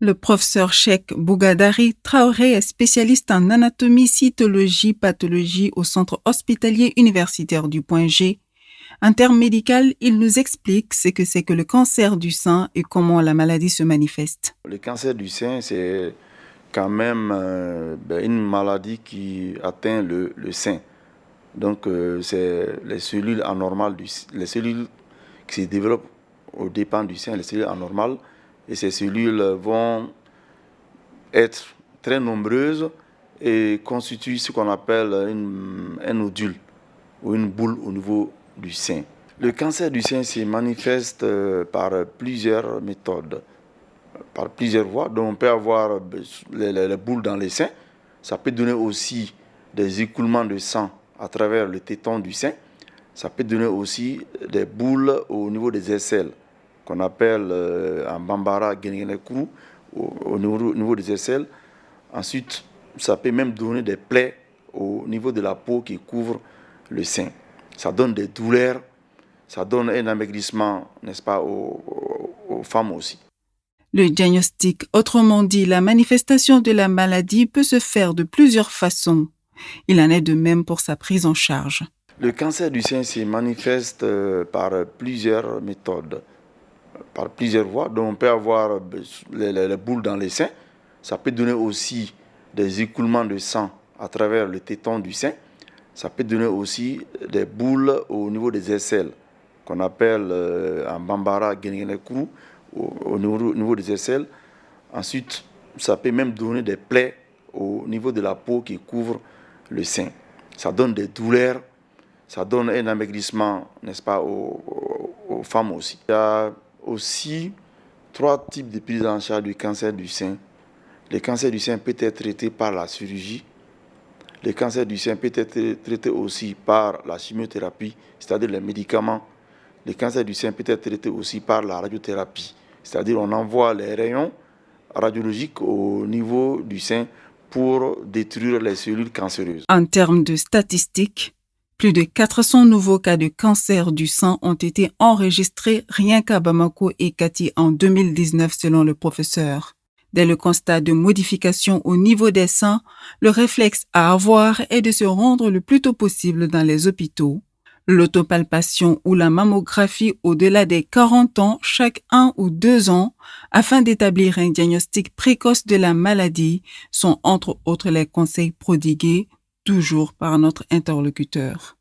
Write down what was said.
Le professeur Cheikh Bougadari Traoré est spécialiste en anatomie, cytologie, pathologie au centre hospitalier universitaire du Point G. En termes médicaux, il nous explique ce que c'est que le cancer du sein et comment la maladie se manifeste. Le cancer du sein, c'est quand même une maladie qui atteint le sein. Donc, c'est les cellules anormales, les cellules qui se développent aux dépens du sein, les cellules anormales. Et ces cellules vont être très nombreuses et constituent ce qu'on appelle un nodule ou une boule au niveau du sein. Le cancer du sein se manifeste par plusieurs méthodes, par plusieurs voies. Donc on peut avoir les boules dans les seins. Ça peut donner aussi des écoulements de sang à travers le téton du sein. Ça peut donner aussi des boules au niveau des aisselles, qu'on appelle en bambara guénénécrou, au niveau des aisselles. Ensuite, ça peut même donner des plaies au niveau de la peau qui couvre le sein. Ça donne des douleurs, ça donne un amaigrissement, n'est-ce pas, aux femmes aussi. Le diagnostic, autrement dit la manifestation de la maladie, peut se faire de plusieurs façons. Il en est de même pour sa prise en charge. Le cancer du sein se manifeste par plusieurs méthodes, par plusieurs voies. Donc on peut avoir les boules dans les seins. Ça peut donner aussi des écoulements de sang à travers le téton du sein. Ça peut donner aussi des boules au niveau des aisselles, qu'on appelle en bambara guénénécrou, au niveau des aisselles. Ensuite, ça peut même donner des plaies au niveau de la peau qui couvre le sein. Ça donne des douleurs, ça donne un amaigrissement, n'est-ce pas, aux femmes aussi. Il y a aussi 3 types de prise en charge du cancer du sein. Le cancer du sein peut être traité par la chirurgie. Le cancer du sein peut être traité aussi par la chimiothérapie, c'est-à-dire les médicaments. Le cancer du sein peut être traité aussi par la radiothérapie, c'est-à-dire on envoie les rayons radiologiques au niveau du sein pour détruire les cellules cancéreuses. En termes de statistiques, plus de 400 nouveaux cas de cancer du sein ont été enregistrés rien qu'à Bamako et Kati en 2019 selon le professeur. Dès le constat de modification au niveau des seins, le réflexe à avoir est de se rendre le plus tôt possible dans les hôpitaux. L'autopalpation ou la mammographie au-delà des 40 ans chaque 1 ou 2 ans afin d'établir un diagnostic précoce de la maladie sont entre autres les conseils prodigués toujours par notre interlocuteur.